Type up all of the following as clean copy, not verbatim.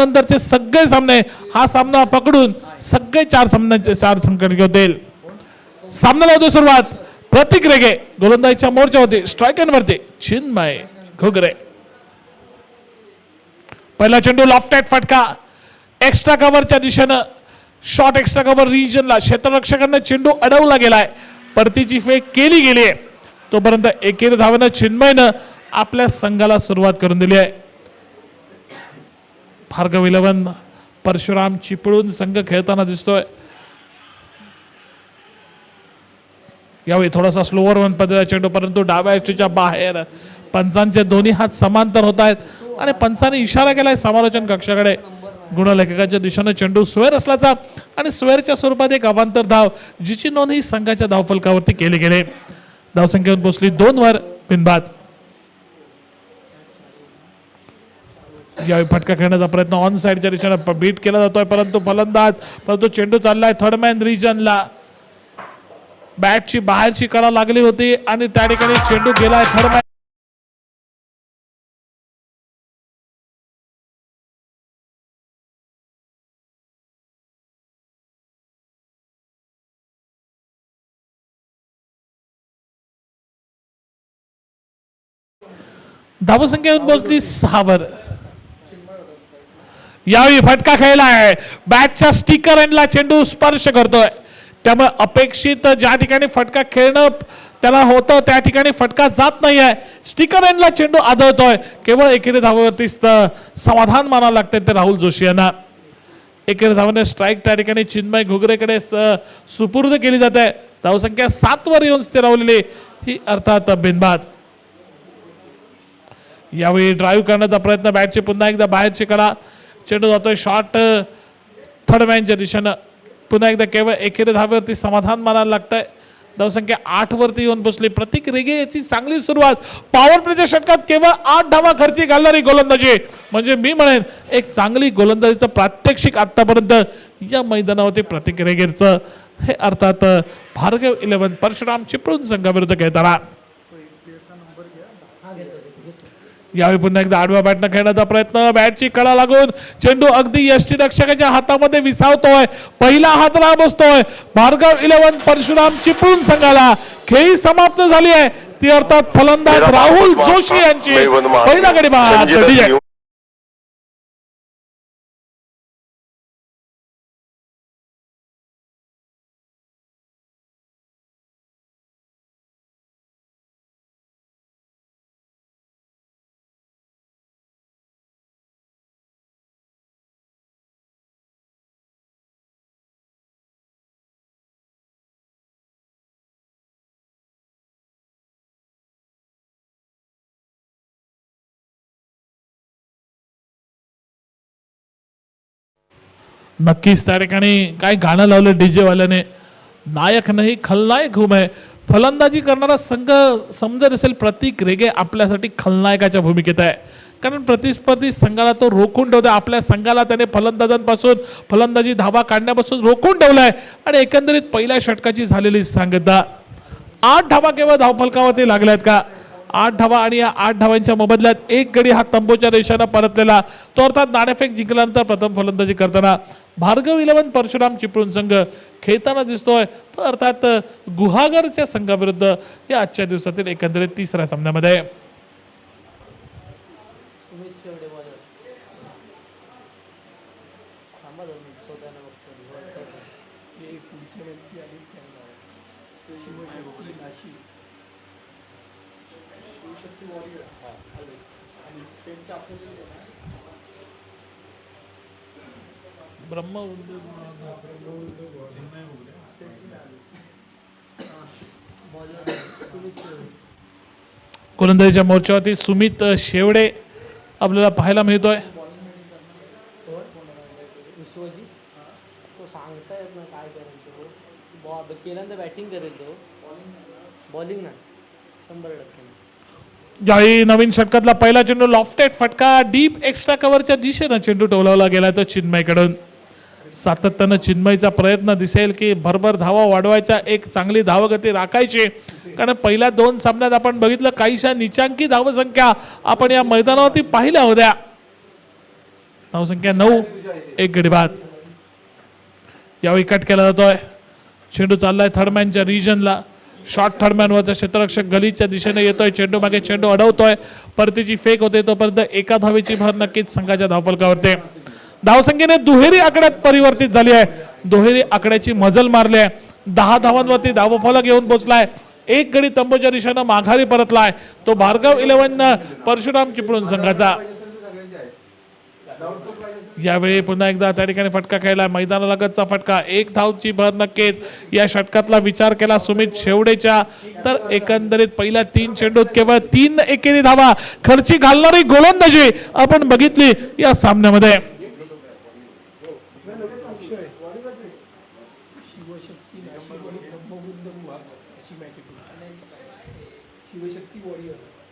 त्यानंतरचे सगळे सामने हा सामना पकडून सगळे 4 सामन्यांचे 4 संकट होतील. सामन्याला होती सुरुवात. प्रतीक रेगे गोलंदाजीच्या मोर्चावरती स्ट्रायकरवरती चिन्मय घुगरे. पहिला चेंडू लॉफ्टेड फटका एक्स्ट्रा कव्हरच्या दिशेनं शॉर्ट एक्स्ट्रा कव्हर रिजनला क्षेत्ररक्षकांना चेंडू अडवला गेलाय. परतीची फेक केली गेली आहे. तोपर्यंत एकेरी धावेनं चिन्मयनं आपल्या संघाला सुरुवात करून दिली आहे. भार्गव 11 परशुराम चिपळूण संघ खेळताना दिसतोय. यावेळी थोडासा स्लोवर वन पद्धतीचा चेंडू परंतु डाव्या यष्टीच्या बाहेर. पंचांचे दोन्ही हात समांतर होत आहेत आणि पंचाने इशारा केलाय समालोचन कक्षाकडे. गुणलेखकाच्या दिशेने चेंडू स्वेअर असल्याचा आणि स्वेअरच्या स्वरूपात एक अवांतर धाव जिची नोंद ही संघाच्या धावफलकावरती केली गेली. धावसंख्येवर पोहोचली 2 वर बिनबाद. यावेळी फटका खेळण्याचा प्रयत्न ऑन साइडच्या दिशेने बीट केला जातोय परंतु चेंडू चाललाय थर्ड मॅन रिजनला. बॅटची बाहेरची कडा लागली होती आणि त्या ठिकाणी चेंडू गेलाय थर्ड मॅन. धावसंख्या पोहोचली 6 वर. यावेळी फटका खेळलाय. बॅटच्या स्टिकर एंडला चेंडू स्पर्श करतोय त्यामुळे अपेक्षित ज्या ठिकाणी फटका खेळणं त्याला होतं त्या ठिकाणी फटका जात नाहीये. स्टिकर एंडला चेंडू आदळतोय. केवळ एकेरी धावेवरती समाधान मानावं लागतंय ते राहुल जोशी यांना. एकेरी धावेने स्ट्राईक त्या ठिकाणी चिन्मय घुगरेकडे सुपूर्द केली जाते. धावसंख्या 7 वर येऊन स्थिरावलेली ही अर्थात बिनबाद. यावेळी ड्राईव्ह करण्याचा प्रयत्न बॅटची पुन्हा एकदा बाहेरची कडा. चेंडू जातोय शॉर्ट थर्ड मॅनच्या दिशेनं. पुन्हा एकदा केवळ एकेरी धावेवरती समाधान मानायला लागतंय. धावसंख्या 8 वरती येऊन बसली. प्रतीक रेगे याची चांगली सुरुवात. पॉवर प्लेच्या षटकात केवळ 8 धावा खर्ची घालणारी गोलंदाजी म्हणजे मी म्हणेन एक चांगली गोलंदाजीचं प्रात्यक्षिक आतापर्यंत या मैदानावरती प्रतीक रेगेचं हे अर्थात भार्गव 11 परशुराम चिपळूण संघाविरुद्ध खेळताना. यावेळी पुन्हा एकदा आडव्या बॅटनं खेळण्याचा प्रयत्न. बॅटची कडा लागून चेंडू अगदी यष्टीरक्षकाच्या हातामध्ये विसावतोय. पहिला हातरा बसतोय भार्गव 11 परशुराम चिपळूण संघाला. खेळी समाप्त झाली आहे ती अर्थात फलंदाज राहुल जोशी यांची पहिला गडी बाद. नक्कीच त्या ठिकाणी काय गाणं लावलं डीजे वाल्याने. नायक नाही खलनायक हूं मैं. फलंदाजी करणारा संघ समजत असेल प्रतीक रेगे आपल्यासाठी खलनायकाच्या भूमिकेत आहे. कारण प्रतिस्पर्धी संघाला तो रोखून ठेवतोय. आपल्या संघाला त्याने फलंदाजांपासून फलंदाजी धावा काढण्यापासून रोखून ठेवलाय आणि एकंदरीत पहिल्या षटकाची झालेली सांगता 8 धावा केवळ धावफलकावरती लागल्यात का. 8 धावा आणि या 8 धावांच्या मोबदल्यात एक गडी हा तंबूच्या रेषेनं परतलेला. तो अर्थात नाणेफेक जिंकल्यानंतर प्रथम फलंदाजी करताना भार्गव 11 परशुराम चिपळूण संघ खेळताना दिसतोय. तो अर्थात गुहागरच्या संघाविरुद्ध या आजच्या दिवसातील एकंदरीत 3ऱ्या सामन्यामध्ये. ब्रह्म गोलंदाजीच्या मोर्चावरती सुमित शेवडे आपल्याला पाहायला मिळतोय. बॅटिंग करेल तो बॉलिंग ना 100%. ज्यावेळी नवीन षटकातला पहिला चेंडू लॉफ्टेड फटका डीप एक्स्ट्रा कव्हरच्या दिशेनं चेंडू टोलावला गेला तो चिन्मयकडून. सातत्यानं चिन्मयचा प्रयत्न दिसेल की भरभर धावा वाढवायच्या एक चांगली धावगती राखायची. कारण पहिल्या 2 सामन्यात आपण बघितलं काहीशा निचांकी धावसंख्या आपण या मैदानावरती पाहिल्या होत्या. धावसंख्या 9, 1 गडी बाद. यावेळी कट केला जातोय. चेंडू चाललाय थर्डमॅनच्या रिजनला. शॉर्ट थर्डमॅनवरचा क्षेत्ररक्षक गलीच्या दिशेने येतोय. चेंडू मागे चेंडू अडवतोय. परतीची फेक होते तोपर्यंत एका धावेची भर नक्कीच संघाच्या धावफलकावरती. धावसंख्येने दुहेरी आकड्यात परिवर्तित झाली आहे. दुहेरी आकड्याची मजल मारली आहे. 10 धावांवरती धावफलक येऊन पोहोचलाय. 1 गडी तंबूच्या दिशेनं माघारी परतलाय तो भार्गव 11 परशुराम चिपळूण संघाचा. यावेळी पुन्हा एकदा त्या ठिकाणी फटका खेळला. मैदानालगतचा फटका. 1 धावची भर नक्कीच या षटकातला विचार केला सुमित शेवडेच्या तर एकंदरीत पहिल्या 3 चेंडूत केवळ 3 एकेरी धावा खर्ची घालणारी गोलंदाजी आपण बघितली या सामन्यामध्ये.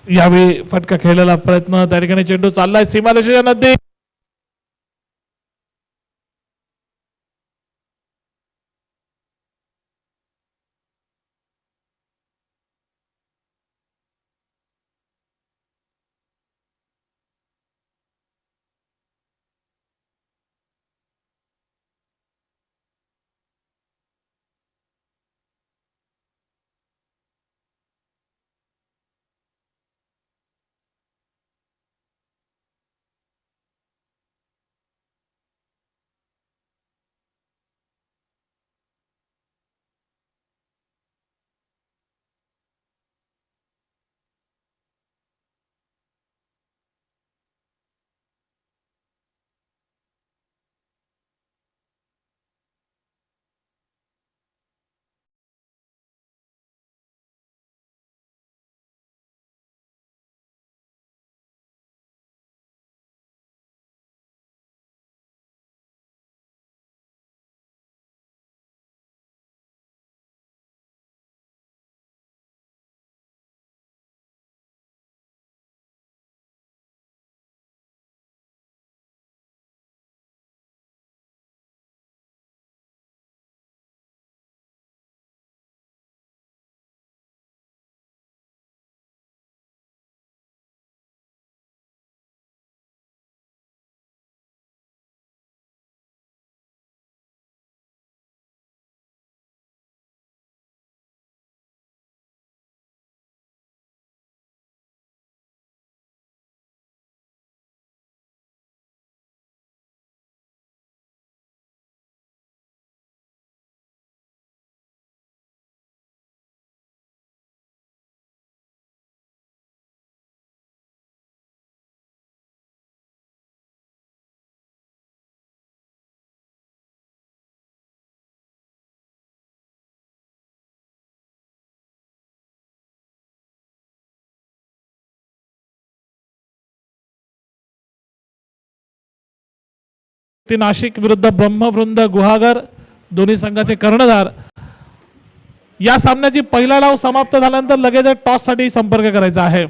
यावेळी फटका खेळलेला प्रयत्न त्या ठिकाणी चेंडू चाललाय सीमारेषेच्या नदी. नाशिक विरुद्ध ब्रह्मवृंद गुहागर दोन्ही संघाचे कर्णधार. या सामन्याची पहिला डाव समाप्त झाल्यानंतर लगेच टॉस साठी संपर्क करायचा आहे.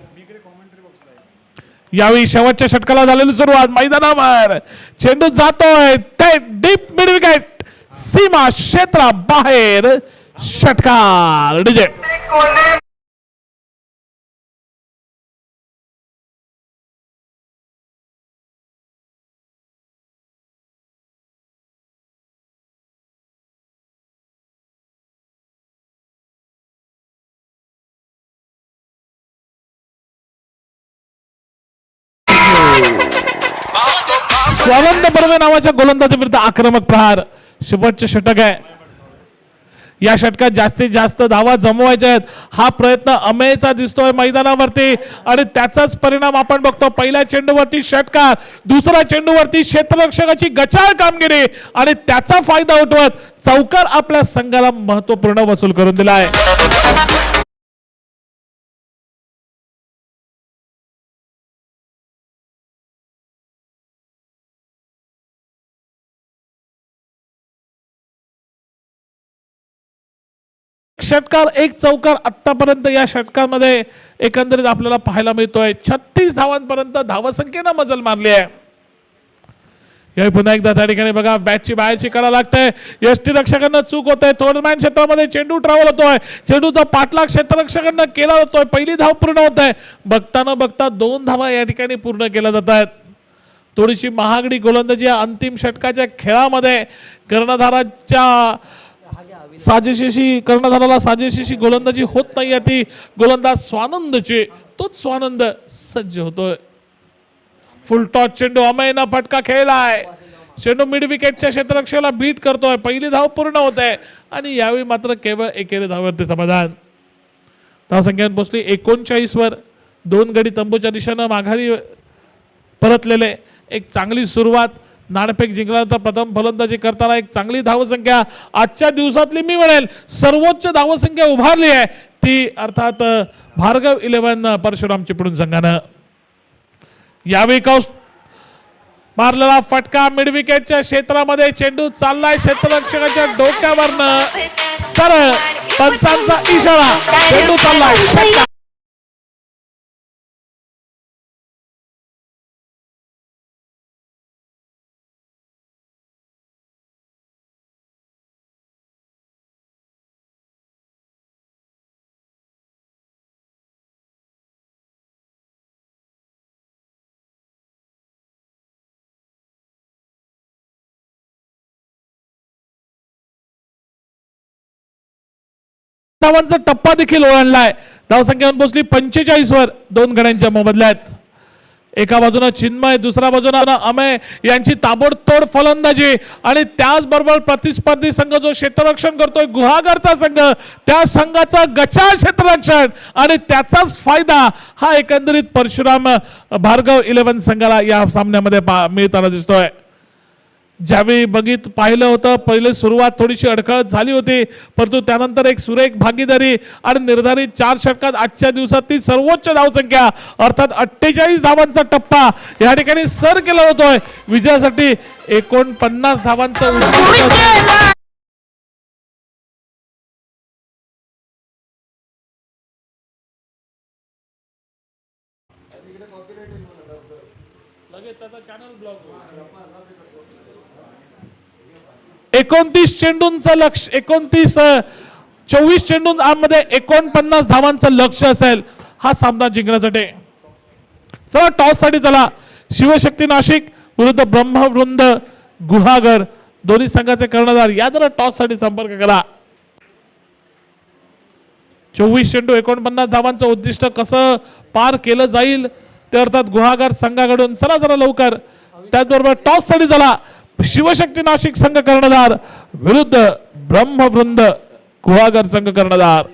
यावेळी शेवटच्या षटकाला झालेली सुरुवात. मैदानावर चेंडू जातोय ते डीप मिड विकेट सीमा क्षेत्रा बाहेर. षटकार डीजे स्वानंद बर्वे नावाच्या गोलंदाजी विरुद्ध आक्रमक प्रहार. शेवटचे षटक आहे. या षटकात जास्तीत जास्त धावा जमवायच्या आहेत हा प्रयत्न अमेयचा दिसतोय मैदानावरती आणि त्याचाच परिणाम आपण बघतो. पहिल्या चेंडूवरती षटकार, दुसऱ्या चेंडूवरती क्षेत्ररक्षकाची गचाळ कामगिरी आणि त्याचा फायदा उठवत चौकार आपल्या संघाला महत्वपूर्ण वसूल करून दिला आहे. षटकार 1 चौकार आतापर्यंत या षटकामध्ये एकंदरीत आपल्याला पाहायला मिळतोय. 36 धावांपर्यंत धावसंख्येनं मजल मारली आहे. यावेळी पुन्हा एकदा त्या ठिकाणी बघा बॅटची बाहेरची करा लागते. यष्टीरक्षकांना चूक होते. थोडमॅन क्षेत्रामध्ये चेंडू ट्रॅव्हल होतोय. चेंडूचा पाठलाग क्षेत्ररक्षकांना केला जातोय. पहिली धाव पूर्ण होत आहे. बघताना बघता 2 धावा या ठिकाणी पूर्ण केल्या जात आहेत. थोडीशी महागडी गोलंदाजी या अंतिम षटकाच्या खेळामध्ये कर्णधाराच्या साजेशीशी कर्णधाराला साजेशीशी गोलंदाजी होत नाही ती गोलंदाज स्वानंदची तोच स्वानंद सज्ज होतोय. फुल टॉस चेंडू अमेयनं फटका खेळलाय. चेंडू मिड विकेटच्या क्षेत्ररक्षकाला बीट करतोय. पहिली धाव पूर्ण होत आहे आणि यावेळी मात्र केवळ एकेरी धावावरती समाधान. धावसंख्या पोहोचली 39 वर. 2 गडी तंबूच्या दिशेनं माघारी परतलेले. एक चांगली सुरुवात. नाणेफेक जिंकल्यानंतर प्रथम फलंदाजी करताना एक चांगली धावसंख्या आजच्या दिवसातली मी म्हणेल सर्वोच्च धावसंख्या उभारली आहे ती अर्थात भार्गव 11 परशुराम चिपळूण संघानं. यावेळी कौस मारलेला फटका मिड विकेटच्या क्षेत्रामध्ये. चेंडू चाललाय क्षेत्ररक्षकाच्या डोक्यावरनं सरळ. पंचांचा इशारा. चेंडू चाललाय. धावांचा टप्पा देखील ओलांडलाय. धावसंख्या पोहोचली 45 वर. 2 गड्यांच्या मोबदल्यात. एका बाजूने चिन्मय दुसऱ्या बाजूने अमय यांची ताबडतोड फलंदाजी आणि त्याचबरोबर प्रतिस्पर्धी संघ जो क्षेत्ररक्षण करतोय गुहागरचा संघ त्या संघाचा गचाळ क्षेत्ररक्षण आणि त्याचाच फायदा हा एकंदरीत परशुराम भार्गव 11 संघाला या सामन्यामध्ये मिळताना दिसतोय. ज्यावेळी पाहिलं होतं पहिले सुरुवात थोडीशी अडखळत झाली होती परंतु त्यानंतर एक सुरेख भागीदारी आणि निर्धारित 4 षटकात आजच्या दिवसातली सर्वोच्च धावसंख्या अर्थात 48 धावांचा टप्पा या ठिकाणी सर केला होतोय. विजयासाठी 49 धावांचा लगेच त्याचा चॅनल ब्लॉक. 29 चेंडूंचं लक्ष 24 चेंडूंमध्ये 49 धावांचं लक्ष असेल हा सामना जिंकण्यासाठी. चला टॉस साठी चला. शिवशक्ती नाशिक विरुद्ध ब्रह्मवृंद गुहागर दोन्ही संघाचे कर्णधार या जरा टॉस साठी संपर्क करा. 24 चेंडू 49 धावांचं उद्दिष्ट कसं पार केलं जाईल ते अर्थात गुहागर संघाकडून चला जरा लवकर. त्याचबरोबर टॉस साठी चला. शिवशक्ती नाशिक संघ कर्णधार विरुद्ध ब्रह्मवृंद गुहागर संघ कर्णधार.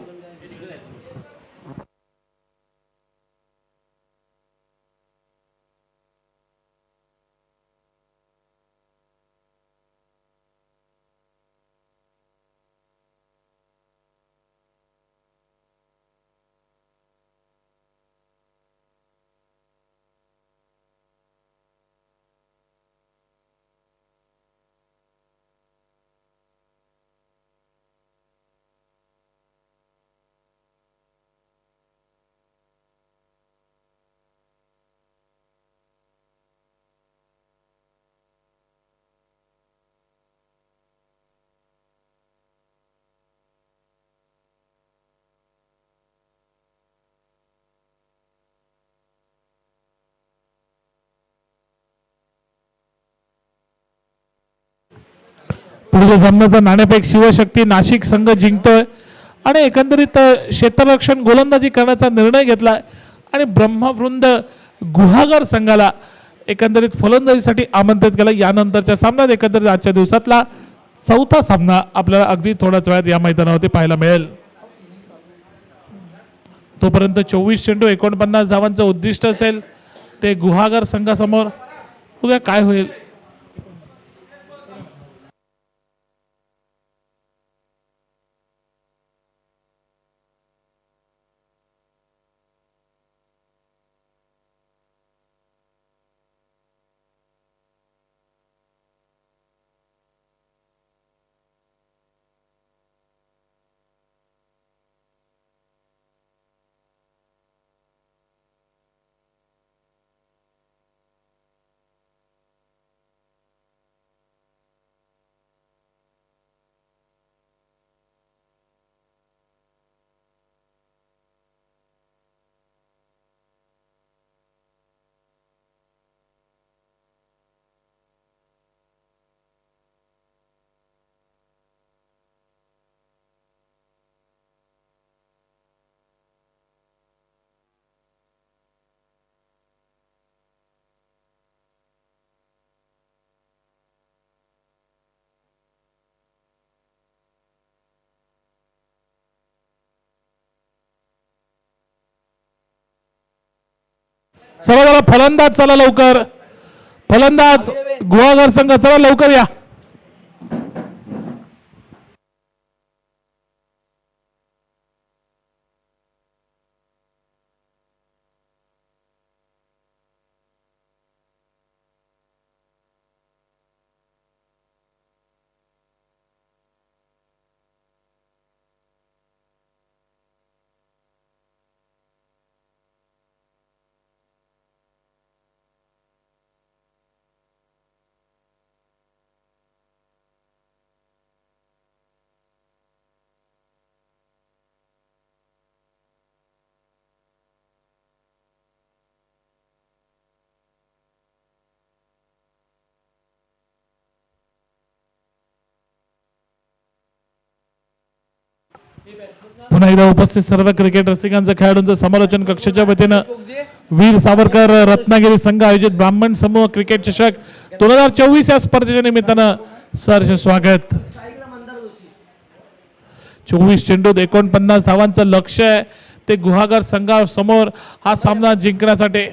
पुढील सामन्याचा नाणेफेक शिवशक्ती नाशिक संघ जिंकतोय आणि एकंदरीत क्षेत्ररक्षण गोलंदाजी करण्याचा निर्णय घेतलाय आणि ब्रह्मवृंद गुहागर संघाला एकंदरीत फलंदाजीसाठी आमंत्रित केलं. यानंतरच्या सामन्यात एकंदरीत आजच्या दिवसातला चौथा सामना आपल्याला अगदी थोड्याच वेळात या मैदानावरती पाहायला मिळेल. तोपर्यंत 24 चेंडू 49 धावांचं उद्दिष्ट असेल ते गुहागर संघासमोर. बघूया काय होईल. चला चला फलंदाज चला लवकर, फलंदाज गुहागर संघ चला लवकर या. पुन्हा एकदा उपस्थित सर्व क्रिकेट रसिकांचं खेळाडूंचं समालोचन कक्षाच्या वतीनं वीर सावरकर रत्नागिरी संघ आयोजित ब्राह्मण समूह क्रिकेट चषक 2024 या स्पर्धेच्या निमित्तानं सहर्ष स्वागत. 24 चेंडूत 49 धावांचं लक्ष आहे ते गुहागर संघासमोर हा सामना जिंकण्यासाठी.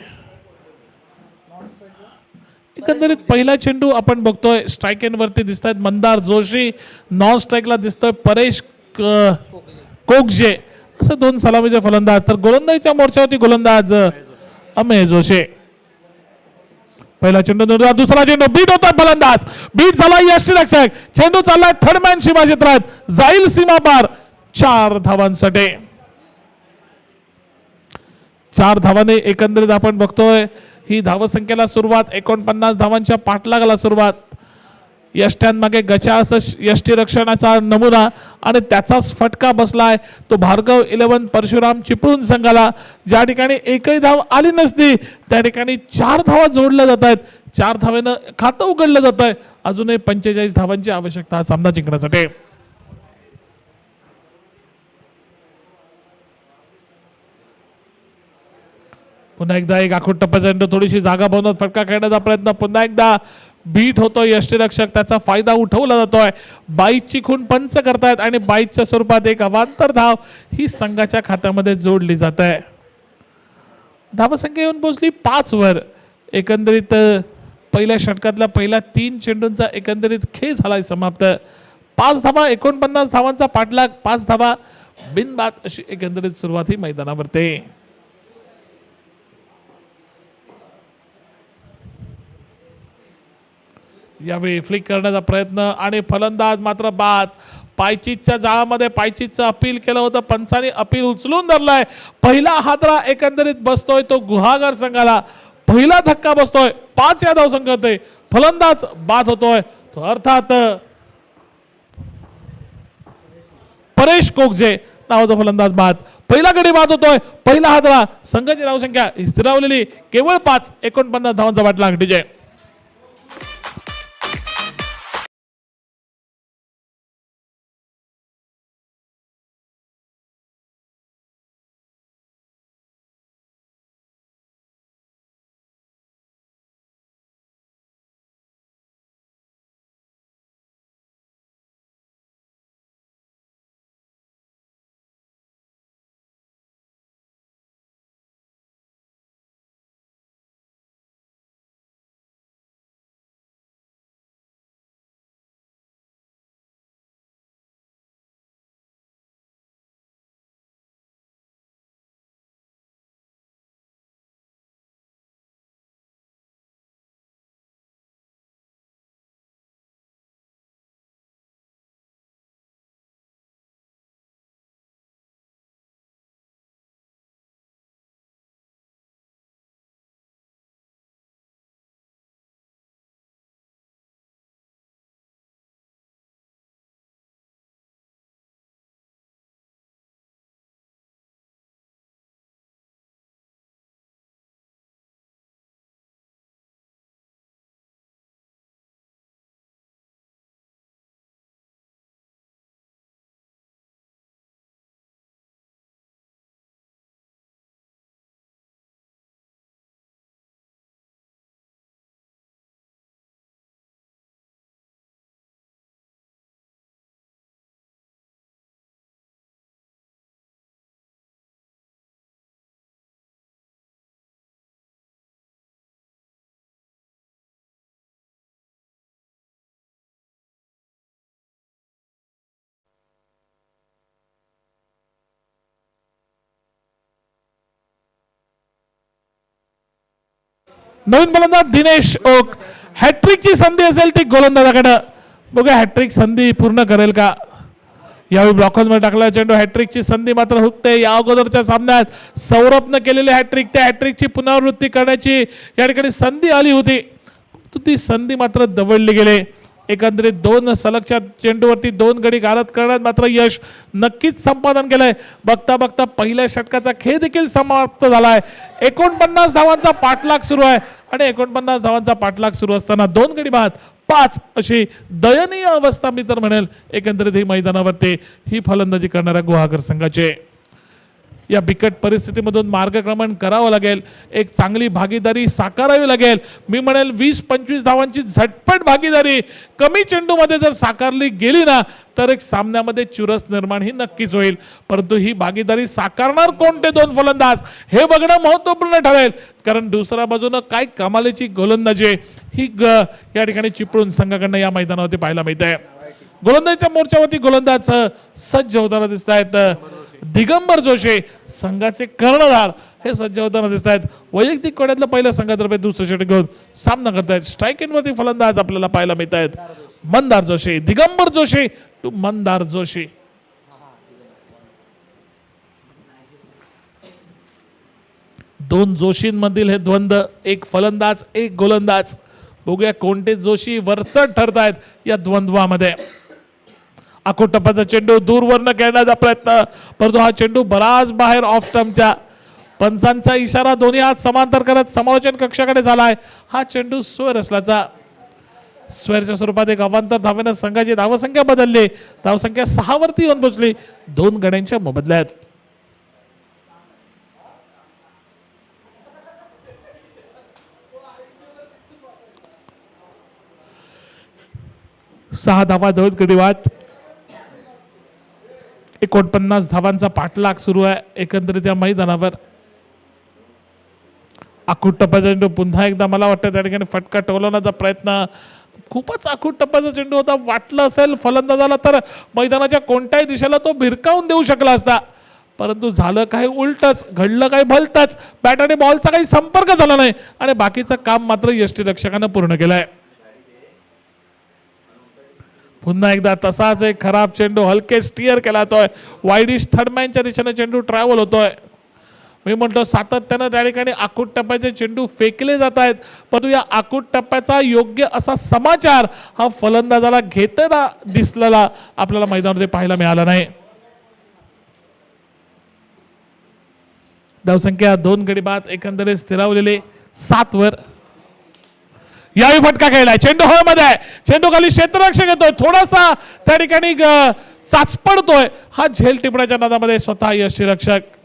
एकंदरीत पहिला चेंडू आपण बघतोय स्ट्राईक एंड वरती दिसत आहेत मंदार जोशी, नॉन स्ट्राईकला दिसतोय परेश कोकजे, असं दोन सलामीचे फलंदाज. तर गोलंदाजीच्या मोर्चावरती गोलंदाज अमेय जोशी. पहिला चेंडू दुसरा चेंडू बीट होता, फलंदाज बीट झाला यष्टीरक्षक, चेंडू चाललाय थर्डमॅन सीमा क्षेत्रात, जाईल सीमा पार 4 धावांसाठी. 4 धावाने एकंदरीत आपण बघतोय ही धावसंख्येला सुरुवात, 49 धावांच्या पाठलागाला सुरुवात. यष्ट्यांमागे गचा असं यष्टीरक्षणाचा नमुना आणि त्याचाच फटका बसलाय तो भार्गव 11 परशुराम चिपळूण संघाला. ज्या ठिकाणी एकही धाव आली नसती त्या ठिकाणी 4 धावा जोडल्या जात आहेत, 4 धावेनं खातं उघडलं जात आहे. अजूनही 45 धावांची आवश्यकता सामना जिंकण्यासाठी. पुन्हा एकदा एक आखूड टप्प्याचा चेंडू, थोडीशी जागा बनवत फटका खेळण्याचा प्रयत्न, पुन्हा एकदा बीट होतोय यष्टीरक्षक, त्याचा फायदा उठवला जातोय. 22ची खून पंच करतायत आणि 22च्या स्वरूपात एक अवांतर धाव ही संघाच्या खात्यामध्ये जोडली जात आहे. धावसंख्या येऊन पोहोचली 5 वर. एकंदरीत पहिल्या षटकातल्या पहिल्या 3 चेंडूंचा एकंदरीत खेळ झालाय समाप्त. 5 धावा, 49 धावांचा पाठलाग, 5 धावा बिनबाद अशी एकंदरीत सुरुवात ही मैदानावरती. यावेळी फ्लिक करण्याचा प्रयत्न आणि फलंदाज मात्र बाद. पायचीतच्या जाळामध्ये पायचीतचं अपील केलं होतं, पंचांनी अपील उचलून धरलंय. पहिला हादरा एकंदरीत बसतोय तो गुहागर संघाला, पहिला धक्का बसतोय 5 या धाव संख्येत. फलंदाज बाद होतोय तो अर्थात परेश कोकजे नावाचा फलंदाज बाद. पहिला गडी बाद होतोय, पहिला हादरा. संघाची धावसंख्या स्थिरावलेली केवळ 5, 49 धावांचा वाटला डीजे. नवीन फलंदाज दिनेश ओक, हॅट्रिकची संधी असेल ती गोलंदाजाकडे. बघूया हॅट्रिक संधी पूर्ण करेल का. यावेळी ब्लॉकमध्ये टाकला चेंडू, हॅट्रिकची संधी मात्र हुकते. या अगोदरच्या सामन्यात सौरभनं केलेली हॅट्रिक, त्या हॅट्रिकची पुनरावृत्ती करण्याची या ठिकाणी संधी आली होती, ती संधी मात्र दवडली गेली. एकंदरीत 2 सलगच्या चेंडूवरती 2 गडी घालत करण्यात मात्र यश नक्कीच संपादन केलंय. बघता बघता पहिल्या षटकाचा खेळ देखील समाप्त झालाय. 49 धावांचा पाठलाग सुरू आहे आणि 49 धावांचा पाठलाग सुरू असताना 2 गडी बाद 5 अशी दयनीय अवस्था मी जर म्हणेल एकंदरीत ही मैदानावरती ही फलंदाजी करणाऱ्या गुहागर संघाचे. या बिकट परिस्थितीमधून मार्गक्रमण करावं लागेल, एक चांगली भागीदारी साकारावी लागेल. मी म्हणेल 20-25 धावांची झटपट भागीदारी कमी चेंडूमध्ये जर साकारली गेली ना तर एक सामन्यामध्ये चुरस निर्माण ही नक्कीच होईल. परंतु ही भागीदारी साकारणार कोणते 2 फलंदाज हे बघणं महत्त्वपूर्ण ठरेल, कारण दुसऱ्या बाजूनं काय कमालीची गोलंदाजी ही या ठिकाणी चिपळूण संघाकडनं या मैदानावरती पाहायला मिळते. गोलंदाजीच्या मोर्चावरती गोलंदाज सज्ज होताना दिसत आहेत. दिगंबर जोशी संघाचे कर्णधार हे सज्ज होताना दिसत आहेत. वैयक्तिक कोड्यातलं पहिल्या संघातर्फे दुसरं षटक घेऊन सामना करतायत. स्ट्राईक इनवरती फलंदाज आपल्याला पाहायला मिळत आहेत. मंदार जोशी, दिगंबर जोशी टू मंदार जोशी. दोन जोशींमधील हे द्वंद्व, एक फलंदाज एक गोलंदाज. बघूया कोणते जोशी वरचढ ठरतायत या द्वंद्वामध्ये. आखूड टप्प्याचा चेंडू दूरवरनं खेळण्याचा प्रयत्न, परंतु हा चेंडू बराच बाहेर ऑफ स्टंपच्या. पंचांचा इशारा दोन्ही हात समांतर करत समालोचन कक्षाकडे झालाय. हा चेंडू स्क्वेअर असल्याचा, स्क्वेअरच्या स्वरूपात एक अवांतर धावेनं संघाची धावसंख्या बदलली. धावसंख्या 6 वरती येऊन पोहोचली 2 गड्यांच्या मोबदल्यात. सहा धावा 2 गडी बाद. 49 धावांचा पाठलाग सुरू आहे एकंदरीत या मैदानावर. आखूड टप्प्याचा चेंडू पुन्हा एकदा मला वाटतं त्या ठिकाणी फटका टोलवण्याचा प्रयत्न. खूपच आखूड टप्प्याचा चेंडू होता. वाटलं असेल फलंदाजाला तर मैदानाच्या कोणत्याही दिशेला तो भिरकावून देऊ शकला असता, परंतु झालं काही उलटच, घडलं काही भलतच. बॅट आणि बॉलचा काही संपर्क झाला नाही आणि बाकीचं काम मात्र यष्टीरक्षकानं पूर्ण केलंय. पुन्हा एकदा तसाच एक खराब चेंडू हलके स्टिअर केला जातोय. वाईडिश थर्डमॅनच्या दिशेने चेंडू ट्रॅव्हल होतोय. मी म्हणतो सातत्यानं त्या ठिकाणी आखूड टप्प्याचे चेंडू फेकले जात आहेत, परंतु या आखूड टप्प्याचा योग्य असा समाचार हा फलंदाजाला घेताना दिसलेला आपल्याला मैदानामध्ये पाहायला मिळाला नाही. धावसंख्या 2 गडी बाद एकंदरीत स्थिरावलेले 7 वर. यावेळी फटका खेळलाय, चेंडू हवेमध्ये आहे, चेंडू खाली क्षेत्ररक्षक येतोय, थोडासा त्या ठिकाणी चाचपडतोय. हा झेल टिपण्याच्या नादामध्ये स्वतः यष्टीरक्षक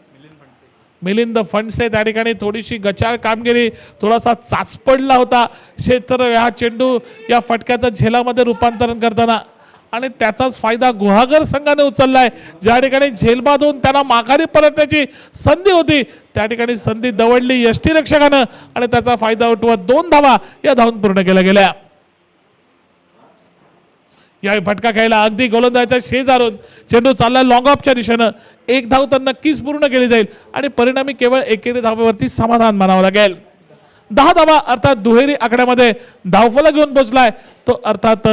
मिलिंद फणसे त्या ठिकाणी थोडीशी गचाळ कामगिरी, थोडासा चाचपडला होता क्षेत्र हा चेंडू या फटक्याचं झेलामध्ये रूपांतरण करताना, आणि त्याचाच फायदा गुहागर संघाने उचललाय. ज्या ठिकाणी झेलबाद होऊन त्यांना माघारी परतण्याची संधी होती त्या ठिकाणी संधी दवडली यष्टीरक्षकानं आणि त्याचा फायदा उठवत 2 धावा या धावून पूर्ण केल्या गेल्या. यावेळी फटका खेळला अगदी गोलंदाजाच्या शेजारून, चेंडू चालला लॉंग ऑफच्या दिशेनं. 1 धाव तर नक्कीच पूर्ण केली जाईल आणि परिणामी केवळ एकेरी धावेवरती समाधान मानावं लागेल. 10 धावा अर्थात दुहेरी आकड्यामध्ये धावफलक घेऊन पोहोचलाय तो, अर्थात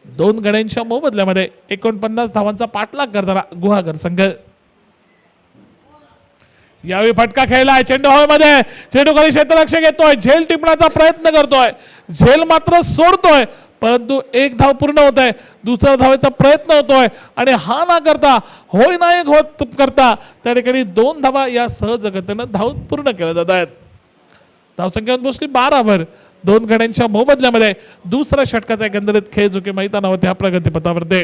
2 गड्यांच्या मोबदल्यामध्ये 49 धावांचा पाठलाग करताना गुहागर संघ. यावेळी फटका खेळलाय, चेंडू हवेमध्ये, चेंडू खाली क्षेत्ररक्षक येतोय, झेल टिपण्याचा प्रयत्न करतोय, झेल मात्र सोडतोय, परंतु 1 धाव पूर्ण होत आहे. दुसऱ्या धावेचा प्रयत्न होतोय आणि हा ना करता होय नायक होत करता त्या ठिकाणी 2 धावा या सहजगतीनं धावून पूर्ण केल्या जात आहेत. धावसंख्या पोहोचली 12 वर 2 गड्यांच्या मोबदल्यामध्ये. दुसऱ्या षटकाचा एकंदरीत खेळ जो की मैदानावरती हा प्रगतीपथावरती.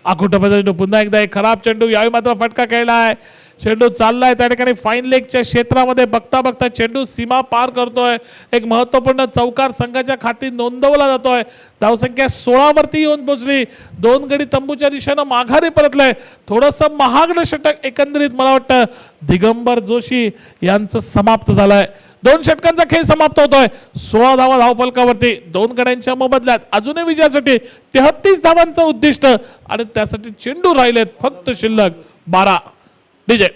आखूड टप्प्याचा चेंडू पुन्हा एकदा एक खराब चेंडू, यावेळी मात्र फटका खेळलाय, चेंडू चाललाय त्या ठिकाणी फाईन लेगच्या क्षेत्रामध्ये. बघता बघता चेंडू सीमा पार करतोय. एक महत्वपूर्ण चौकार संघाच्या खाती नोंदवला जातोय. धावसंख्या 16 वरती येऊन पोहोचली. 2 गडी तंबूच्या दिशेनं माघारी परतलंय. थोडंसं महागडं षटक एकंदरीत मला वाटतं दिगंबर जोशी यांचं समाप्त झालंय. 2 षटकांचा खेळ समाप्त होतोय. 16 धावा धावफलकावरती 2 गड्यांच्या मोबदल्यात. अजूनही विजयासाठी 33 धावांचं उद्दिष्ट आणि त्यासाठी चेंडू राहिलेत फक्त शिल्लक 12 डीजे.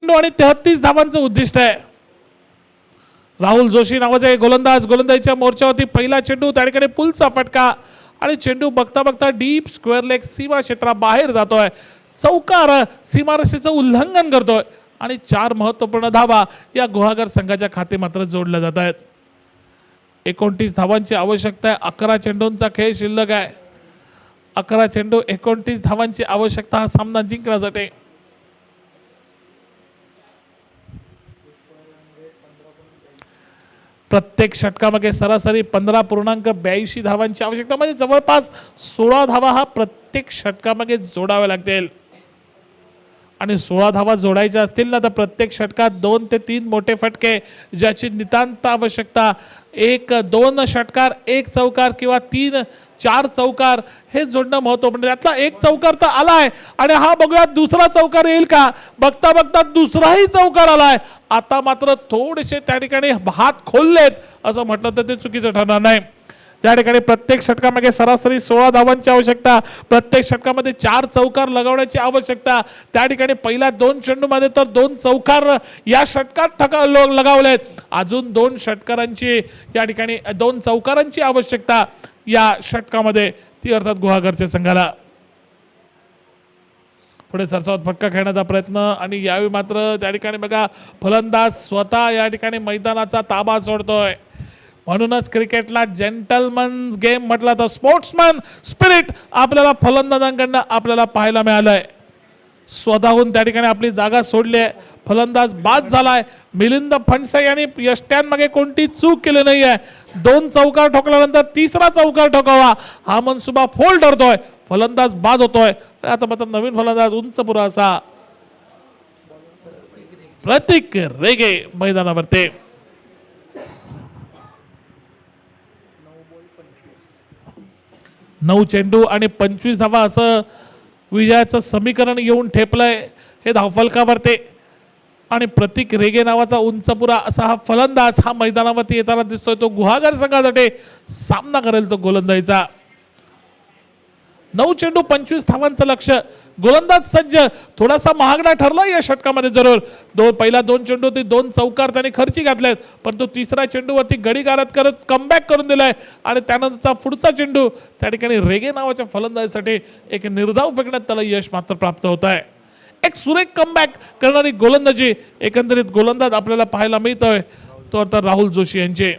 आणि 33 धावांचं उद्दिष्ट आहे. राहुल जोशी नावाचा एक गोलंदाजीच्या मोर्चावरती पहिला चेंडू, त्या ठिकाणी पुलचा फटका आणि चेंडू बघता बघता डीप स्क्वेअर लेग सीमा क्षेत्राबाहेर जातोय. चौकार सीमारेषेचं उल्लंघन करतोय आणि 4 महत्वपूर्ण धावा या गुहागर संघाच्या खाते मात्र जोडल्या जात आहेत. 29 धावांची आवश्यकता आहे. 11 चेंडूंचा खेळ शिल्लक आहे. 11 चेंडू 29 धावांची आवश्यकता हा सामना जिंकण्यासाठी. प्रत्येक षटकामागे सरासरी 15.82 धावांची आवश्यकता, म्हणजे जवळपास 16 धावा हा प्रत्येक षटकामागे जोडाव्या लागतील. आणि 16 धावा जोडायच्या असतील ना तर प्रत्येक षटकात 2 ते 3 मोठे फटके, ज्याची नितांत आवश्यकता 1-2 षटकार, 1 चौकार किंवा 3-4 चौकार हे जोडणं महत्त्वपूर्ण. त्यातला 1 चौकार तर आलाय आणि हा बघूया दुसरा चौकार येईल का. बघता बघता दुसराही चौकार आलाय. आता मात्र थोडेसे त्या ठिकाणी हात खोललेत असं म्हटलं तर ते चुकीचं ठरणार नाही. त्या ठिकाणी प्रत्येक षटकामागे सरासरी 16 धावांची आवश्यकता, प्रत्येक षटकामध्ये 4 चौकार लगावण्याची आवश्यकता. त्या ठिकाणी पहिल्या 2 चेंडूमध्ये तर 2 चौकार या षटकात लगावलेत. अजून 2 षटकारांची या ठिकाणी 2 चौकारांची आवश्यकता या षटकामध्ये, ती अर्थात गुहागरच्या संघाला. पुढे सरसावत फटका खेळण्याचा प्रयत्न आणि यावेळी मात्र त्या ठिकाणी बघा फलंदाज स्वतः या ठिकाणी मैदानाचा ताबा सोडतोय. म्हणूनच क्रिकेटला जेंटलमन्स गेम म्हटला तर स्पोर्ट्समॅन स्पिरिट आपल्याला फलंदाजांकडनं आपल्याला पाहायला मिळालंय. स्वतःहून त्या ठिकाणी आपली जागा सोडली आहे. फलंदाज बाद झालाय. मिलिंद फणसे यांनी यष्ट्यांमागे कोणती चूक केली नाहीये. 2 चौकार ठोकल्यानंतर 3रा चौकार ठोकावा हा मनसुबा फोल ठरतोय. फलंदाज बाद होतोय. आता मात्र नवीन फलंदाज उंच पुरा असा प्रतीक रेगे मैदानावरती. 9 चेंडू आणि 25 धावा असं विजयाचं समीकरण येऊन ठेपलंय हे धावफलकावरती. आणि प्रतीक रेगे नावाचा उंचपुरा असा हा फलंदाज हा मैदानावरती येताना दिसतोय. तो गुहागर संघासाठी सामना करेल तो गोलंदाजीचा. 9 चेंडू 25 धावांचं लक्ष. गोलंदाज सज्ज. थोडासा महागडा ठरला या षटकामध्ये जरूर. पहिला 2 चेंडू 2 चौकार त्याने खर्ची घातलेत, पण तो 3रा चेंडूवरती गडीगारत करत कमबॅक करून दिलाय. आणि त्यानंतरचा पुढचा चेंडू त्या ठिकाणी रेगे नावाच्या फलंदाजीसाठी एक निर्धाव फेकण्यात त्याला यश मात्र प्राप्त होत आहे. एक सुरेख कमबॅक करणारी गोलंदाजी एकंदरीत गोलंदाज आपल्याला पाहायला मिळतोय तो अर्थात राहुल जोशी यांचे.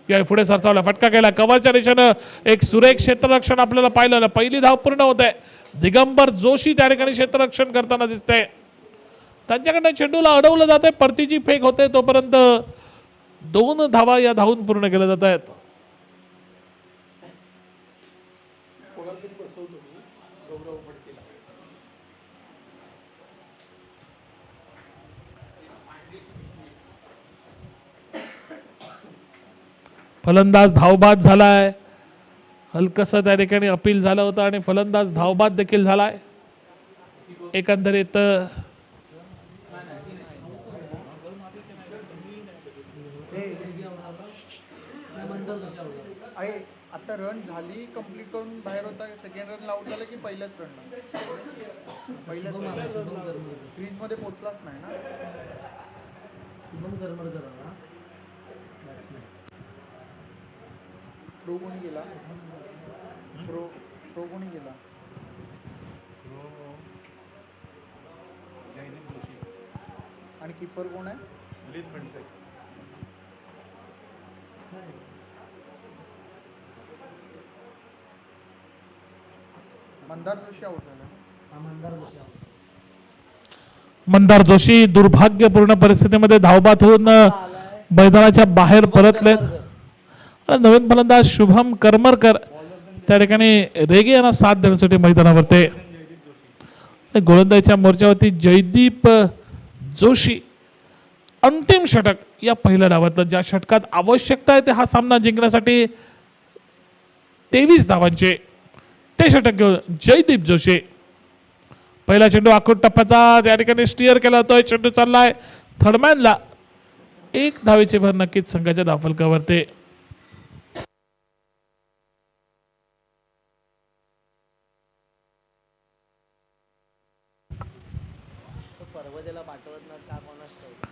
या पुढे सरसावला फटका केला कव्हरच्या दिशेनं. एक सुरेख क्षेत्ररक्षण आपल्याला पाहिलं. पहिली धाव पूर्ण होत आहे. दिगंबर जोशी त्या ठिकाणी क्षेत्ररक्षण करताना दिसतंय. त्यांच्याकडनं चेंडूला अडवलं जातंय. परतीची फेक होते तोपर्यंत 2 धावा या धावून पूर्ण केल्या जात आहेत. फलंदाज धावबाद झालाय. हलकसं त्या ठिकाणी अपील झालं होतं आणि फलंदाज धावबाद देखील झालाय. एकंदरीत आता रन झाली कंप्लीट करून बाहेर होता. सेकंड रन आउट झाला की पहिल्याच रन क्रीज मध्ये पोहोचलाच नाही ना. थ्रो कोणी गेला. थ्रो कोणी गेला. आणि कीपर कोण आहे. मंदार जोशी आउट झाला. मंदार जोशी दुर्भाग्यपूर्ण परिस्थितीमध्ये धावबाद होऊन मैदानाच्या बाहेर परतलेत. नवीन फलंदाज शुभम करमरकर त्या ठिकाणी रेगे यांना साथ देण्यासाठी मैदानावरती. गोलंदाजीच्या मोर्चावरती जयदीप जोशी अंतिम षटक या पहिल्या डावातलं, ज्या षटकात आवश्यकता आहे ते हा सामना जिंकण्यासाठी 23 धावांचे ते षटक घेऊन जयदीप जोशी. पहिला चेंडू आखूड टप्प्याचा त्या ठिकाणी स्टिअर केला जातोय. चेंडू चाललाय थर्डमॅनला. 1 धावेची भर नक्कीच संघाच्या धावफलकावरती. पर्वतेला पाठवत ना का कोणास ठाऊक.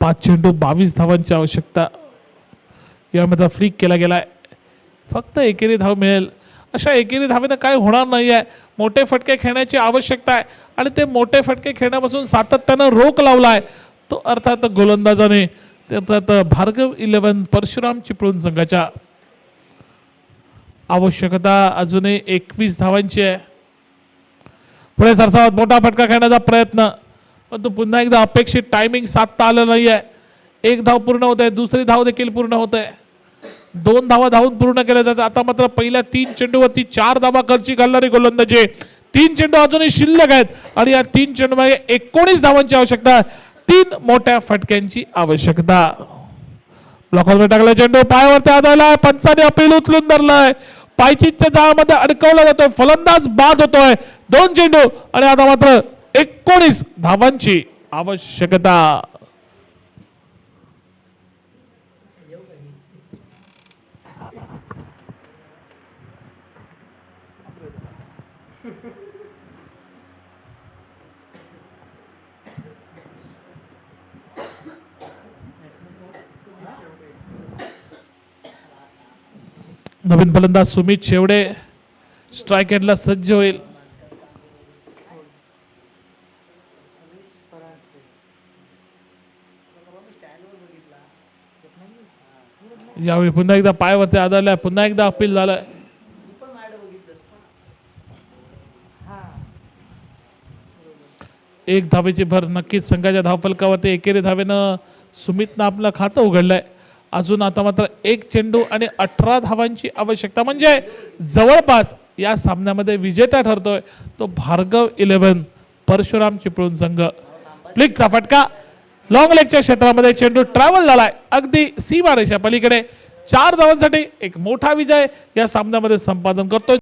5 चेंडू 22 धावांची आवश्यकता. यामध्ये फ्लिक केला गेलाय. फक्त एकेरी धाव मिळेल. अशा एकेरी धावेनं काय होणार नाही आहे. मोठे फटके खेळण्याची आवश्यकता आहे आणि ते मोठे फटके खेळण्यापासून सातत्यानं रोख लावला आहे तो अर्थात गोलंदाजाने. ते अर्थात भार्गव 11 परशुराम चिपळूण संघाच्या. आवश्यकता अजूनही 21 धावांची आहे. पुढे सरसावत मोठा फटका खेळण्याचा प्रयत्न, परंतु पुन्हा एकदा अपेक्षित टायमिंग साधता आलं नाही आहे. 1 धाव पूर्ण होत आहे. दुसरी धाव देखील पूर्ण होत आहे. 2 धावा धावून पूर्ण केल्या जातात. आता मात्र पहिल्या 3 चेंडूवरती 4 धावा खर्ची घालणारी गोलंदाजी. 3 चेंडू अजूनही शिल्लक आहेत आणि या 3 चेंडूमध्ये 19 धावांची आवश्यकता. 3 मोठ्या फटक्यांची आवश्यकता. ब्लॉकवर टाकला चेंडू पायावरती आदळलाय. पंचाने अपील उचलून धरलाय. पायचीच्या जाळ्यामध्ये अडकवला जातोय. फलंदाज बाद होतोय. 2 चेंडू आणि आता मात्र 19 धावांची आवश्यकता. नवीन फलंदाज सुमित शेवडे स्ट्राइक एंडला सज्ज होईल. यावेळी पुन्हा एकदा पायावरती आदळलाय. पुन्हा एकदा अपील झालंय. एक धावेची भर नक्कीच संघाच्या धावफलकावरती. एकेरी धावेनं सुमितनं आपलं खातं उघडलंय. अजून आता मात्र 1 चेंडू आणि 18 धावांची आवश्यकता. म्हणजे जवळपास या सामन्यामध्ये विजेता ठरतोय तो भार्गव 11 परशुराम चिपळूण संघ. फ्लिकचा फटका लॉंग लेगच्या क्षेत्रामध्ये चेंडू ट्रॅव्हल झालाय अगदी सीमारेषा पलीकडे. 4 धावांसाठी एक मोठा विजय या सामन्यामध्ये संपादन करतोय.